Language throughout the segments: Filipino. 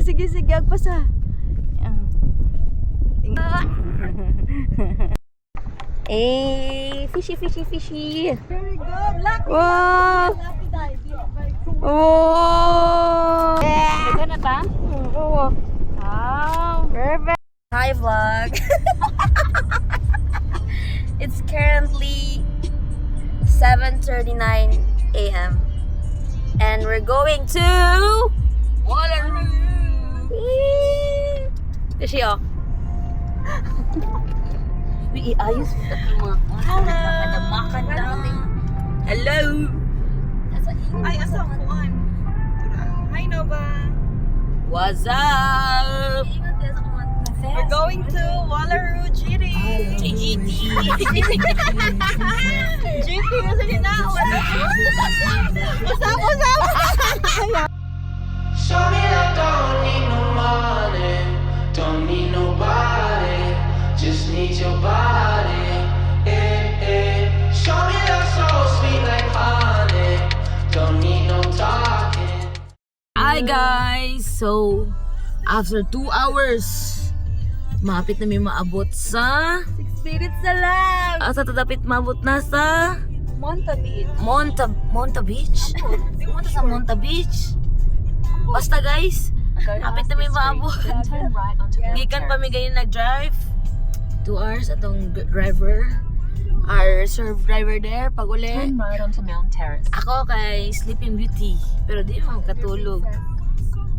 sige, agpasa. Fishy. Very good. Lucky. Wow! Lucky dive. Oh! Ito na ta? Oo. Wow! Perfect. Hi vlog. It's currently 7:39 a.m. and we're going to Wallaroo. Kasi oh. Ayos mga nakadamakan namin. Hello. Ay, asang kuan. Hi, Nova. What's up? We're going to Wallaroo GD. GGT. GD kasi ginawan. Usap. Show me that don't need no money, don't need nobody, just need your body. Show me that so sweet like honey, don't need no talking. Hi guys! So, after 2 hours, mapit na may maabot sa 6 minutes na lang. asa tatapit maabot na sa Monta Beach. Monta Beach? Pumunta sa Monta Beach. Basta guys, mapit na may maabot. Gikan pa may ganyan nag-drive. 2 hours atong driver. Our reserve driver there, pag uli. Turn right onto Mount Terrace. Ako kay Sleeping Beauty, pero di mo katulog.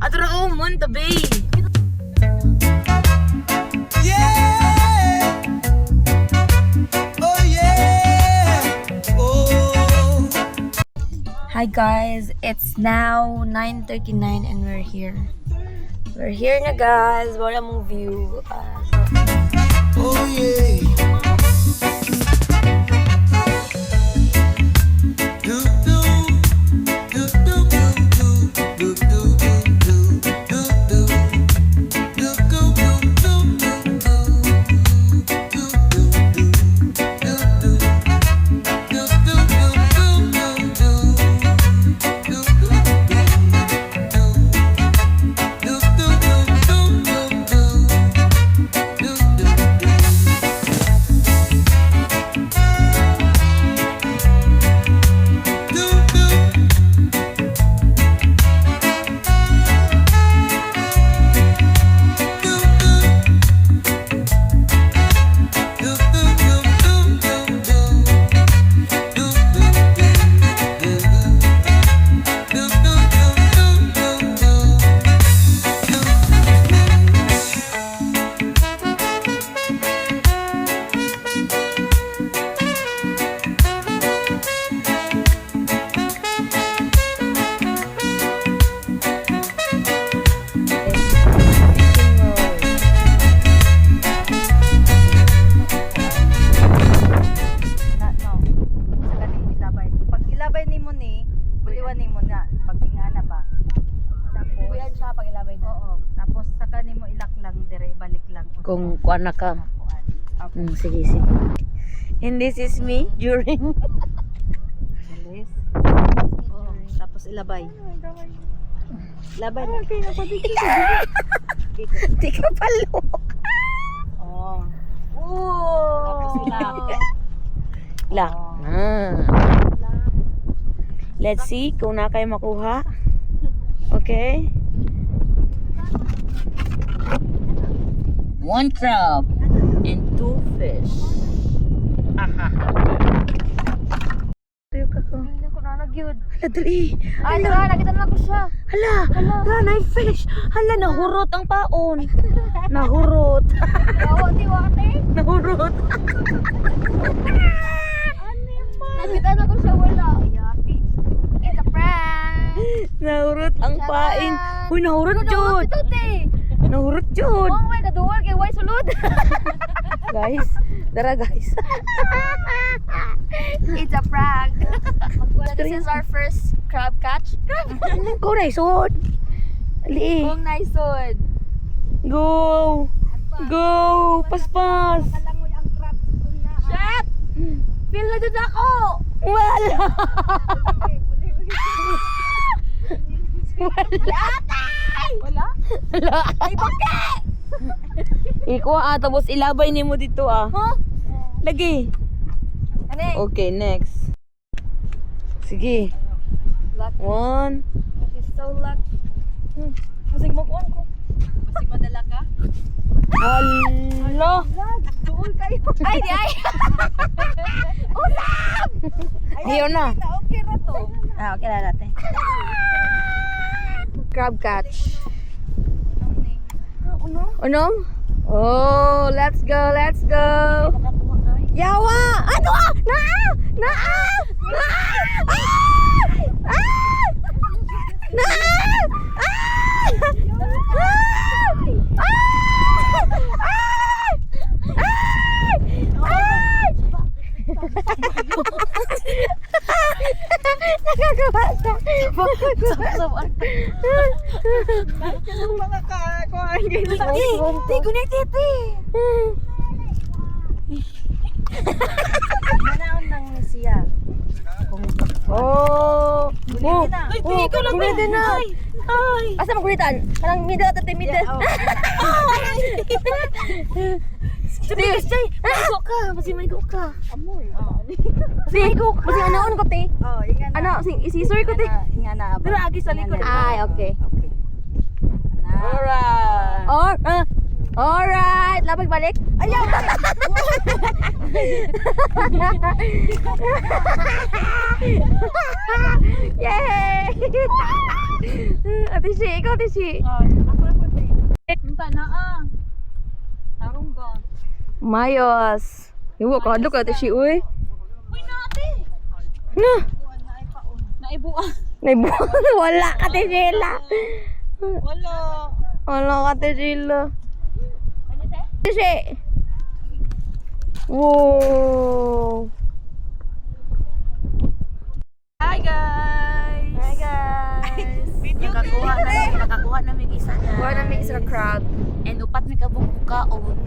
At rao, Monta Bay. Yeah! Oh yeah! Oh! Hi guys, it's now 9:39 and we're here. We're here na guys, wala mong view. Oh yeah! Kung kuan na ka. Sige. And this is me during. Tapos ilabay. Labay. Okay, Di ka palo. Oh. Tapos Lock. Let's see kung na kayo makuha. Okay. 1 crab and 2 fish. Tuyo ka ko. Hindi ko na nagyud. Hala, dali. Ay, tara, nakita na ko siya. Hala, na fish. Hala, nahurot ang paon. Nahurot. Nahurot. Nakita na ko siya, wala. Yati. It's a prank. Nahurot ang pain. Uy, nahurot jud. Nahurot jud. Oh my God, duwal kay Wai sulod. Guys, dara guys. It's a prank. This is our first crab catch. Go na isod. Ali. Kung naisod. Go. Go. Paspas. Shit! Feel na dun ako! Wala. Wala! Wala? Wala. Ay, bakit? Ikuha tapos ilabay ni mo dito Huh? Lagi. Ano Okay, next. Sige. Lucky. 1. She's so lucky. Masig mag-on ko. Masig madala ka? Hala. Doon kayo. Ay, di ay. Usap! Ayaw na. Okay na to. Okay na natin. Crab catch. Unong? Oh, let's go, let's go. Yawa! Ano ah? Naa! Naa! Naa! Ah! Naa! Nakagawa siya. Mga kakuhaan ganyan. Ti, connected ti. Manaon lang ni siya. Oh. Oh. Ay, Oh, ikaw lang kulit ba? na. Ay. Asa mo kulitan? Kanang middle at middle. Sige, stay. Masok ka. Masih may go ka. Amoy. Masih go. Masih anaon ko te. Oh, ingan na. Ano, isisor ko te. Ingan na. Pero agi sa likod. Ay, okay. Okay. Alright. Alright. Lapag balik. Ayaw. Yay! Ate si, ikaw ate si. Ako na po tayo. Punta na Tarong ka. Mayos. Iwo ka adlo ka ate si uy. Uy, nate. Na. Buwan na ay paon. Naibuan. Naibu. Wala ka ate Sheila. Wala. Wala ka ate Sheila. Ano te? Ate si. Wow. Hi guys. Hi guys. Nakakuha namin isa na. Kuha namin isa crab. And upat mi kabong kaon.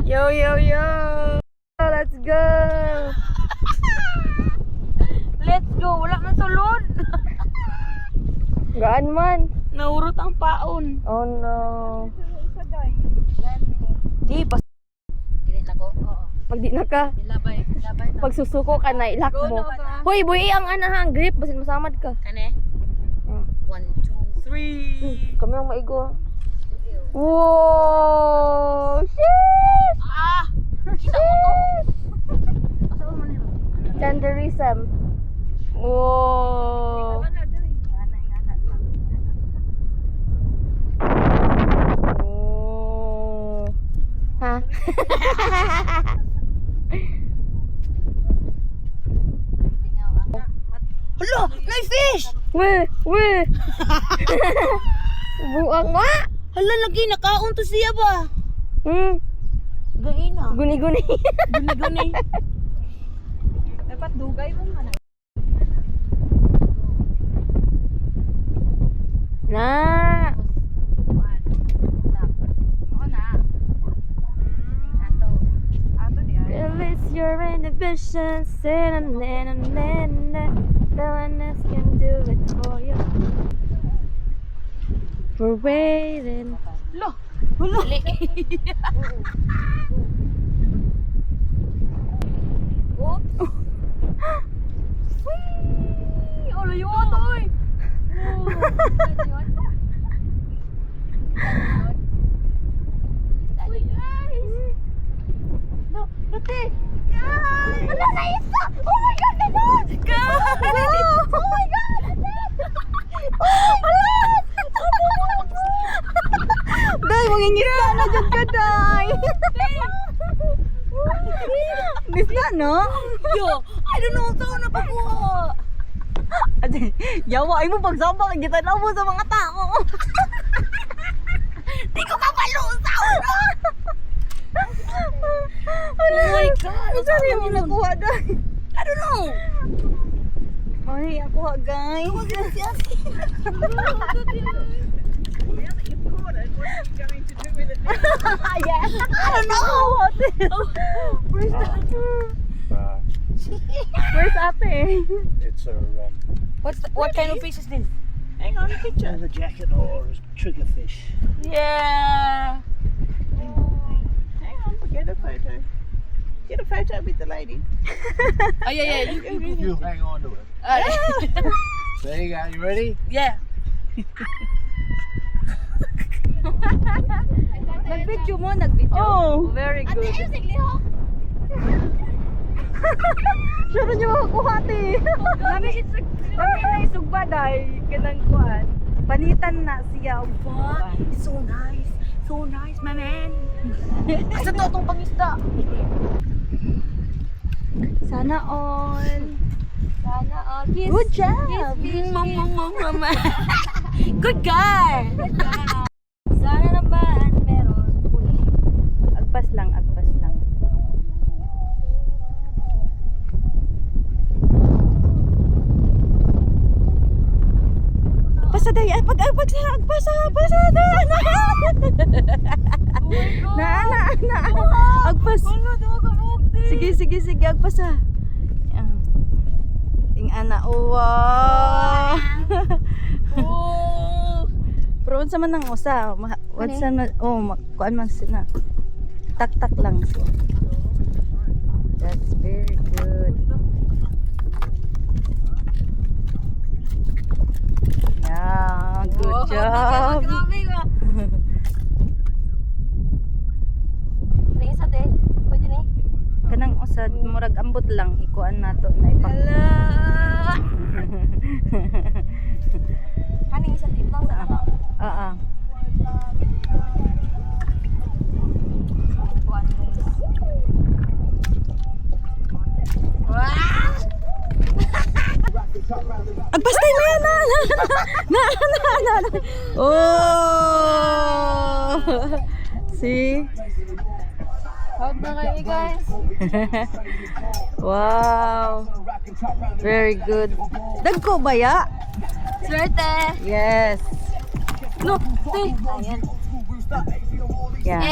Yo yo yo. Let's go. Let's go. Wala man sulod. Gaan man. Naurot ang paon. Oh no. Isa guys. Di pas. Ginit na ko? Oo. Pag di na ka. Ilabay. Pag susuko ka na ilak Go mo. na ba? Hoy boy, ang anahang grip basin masamad ka. Kane? 1, 2, 3. Kami ang maigo. Wow! Shit! Kita mo to. Asa mo nimo? Tenderism. Wow! Oh. Ha? Hello, nice fish. Weh! Weh! Buang nga! Hala, lagi nakaon to siya ba? Gaina. Guni-guni. Guni-guni. Dapat dugay mo man. Na! Release your inhibitions. No one else can do it for you. We're waiting. Lo. Hulo. Oops. Wee! Olo yung ato oy. No, Lotte. Ano na isa? Oh my God, ganon! Oh my God! Day, mangingita na dyan ka, Day. Miss na, no? Yo, I don't know saan na pagkuha. Ate, yawa ay mo pagsambang kita na mo sa mga tao. Di ko kapalusaw na! Oh my God! Saan yung nakuha, Day? I don't know! Ay, ako ha, guys. Yes! I don't know! Where's ate? It's a What kind of fish is this? Hang on, picture. There's a jacket or a triggerfish. Yeah. Hang on, get a photo. Get a photo with the lady. Oh yeah, yeah. You hang on to it. There you go. You ready? Yeah. Nag-video mo, nag-video? Oh. Very good. Sure niyo makukuhati. Kami na isugba dahil kanang kuan. Panitan na siya. Wow, it's so nice. So nice, my man. Asa to itong pangisda? Sana all. Sana all. Kiss. Good job. Mama. Good guy. Sana naman meron. Uy. Agpas lang, agpas lang. Agpas na tayo. Agpas na. Na. Agpas. Sige, agpas na. Ing ana, wow. Pero unsa man ang usa, unsa na kuan man sina. Tak lang siya. That's very good. Yeah, good job. Kanang usad murag ambot lang ikuan nato na ipak. Haning sa tip lang sa ano? Oo. Agpas tayo na. Oh! See? Hawag na kayo guys. Wow. Very good. Dagko ba ya? Swerte. Yes. No, te. Ayan. Yeah.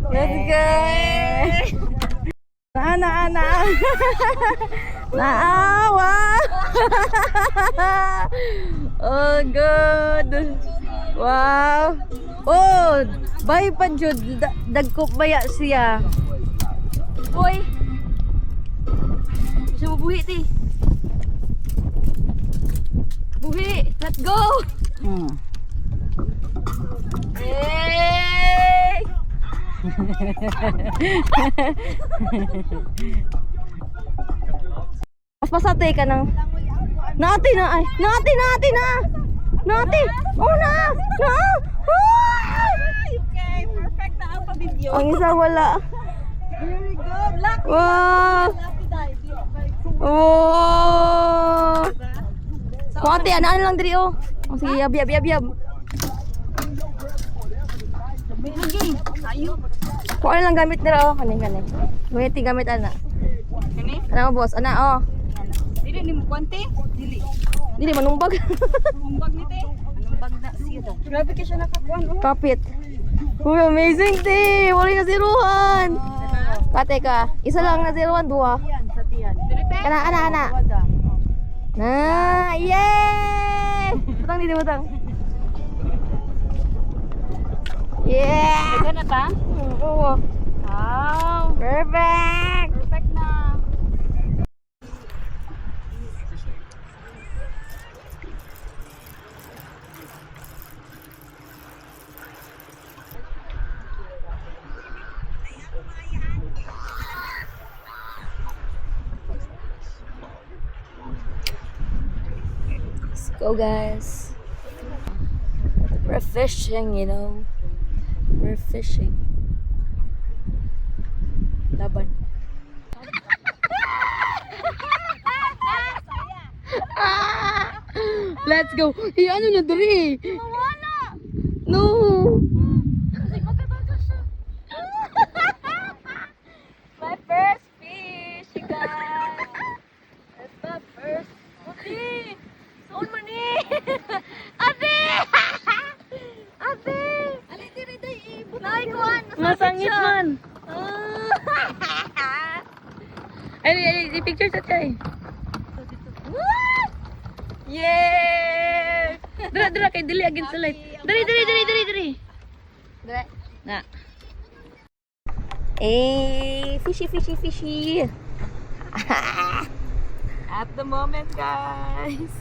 Let's go. Ana. Naawa. Oh, good. Wow. Oh, bay pa jud dagko baya siya. Boy. Gusto mo buhi, ti? Buhi. Let's go. Hey! Mas pasatay ka nang. Nati na. Oh na. Okay, perfect na ang pa-video. Ang isa wala. Very good. Lucky. Wow. Lucky dive. Very cool. Oh. Kuwate, anaan lang diri oh. Oh, sige, yab. Lagi. Ayo. Kung ano lang gamit nila oh. Kanin. Gumiti gamit ana. Kani? Ano mo boss? Ana oh. Dili ni mo kwante. Dili. Dili manumbag. Humbag ni te. Anong bag na siya daw? Grabe ka siya nakakuan oh. Kapit. Uy, amazing te. Wala na zerohan. Kate ka. Isa lang na zerohan, duha. Sa tiyan. Dili te. Ana. Na, yay! Butang. Yeah! Ito na ta? Oo. Wow! Perfect! Perfect na! Let's go, guys. We're fishing, you know. We're fishing. Laban. Let's go. Ano na dali? No. My first fish, you guys. That's my first. Ate! Soon mo ni! Ate! Ate! Alin diri day ibutang. Nay kuan. Masangit man. Ah! Ay, picture sa tayo. Yeah! Dara kay dili against the light. Dali. Na. Fishy. At the moment, guys.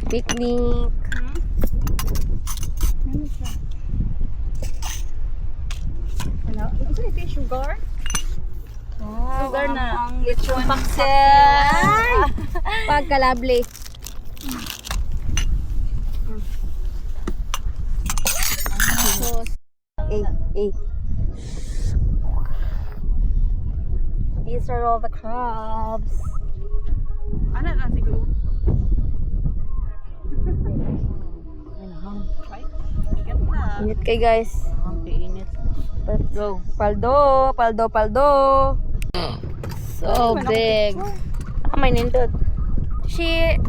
Picnic. Sugar? Sugar na. Lechon Paksel. Pagkalabli. Eh. These are all the crabs. Ano na siguro? Init kay guys. Init. Go. Paldo. So big. May nindot. Shit.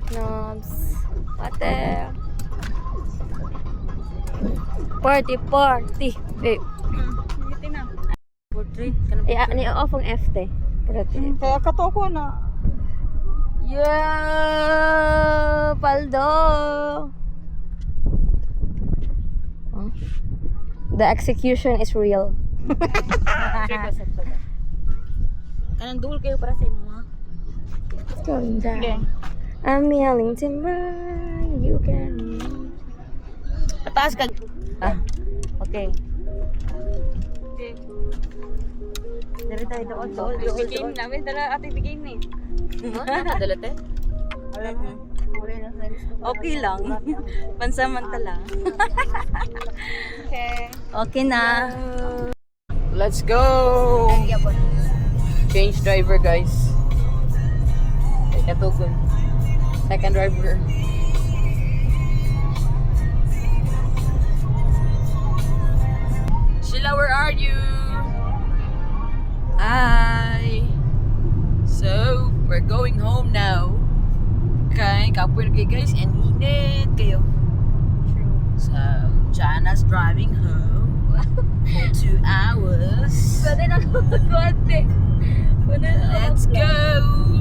Knobs. Water. Party. Eh. Portrait. Ani off ang F te. Kaya katoko na. Yeah, Paldo. The execution is real. Kanang dul kayo para sa imo, ha? Going down. I'm yelling timber. You can. Pataas ka. Okay. Dari tayo doon. Bigay namin dala ate bigay ni. Dala te? Okay lang. Pansamantala. Okay na. Let's go! Change driver, guys. Katugon. Second driver. Sheila, where are you? Hi. So, we're going home now. Okay, kapoy na kayo guys, and init kayo. So, Jana's driving home for 2 hours. Pwede na ako magkuwante. Let's go!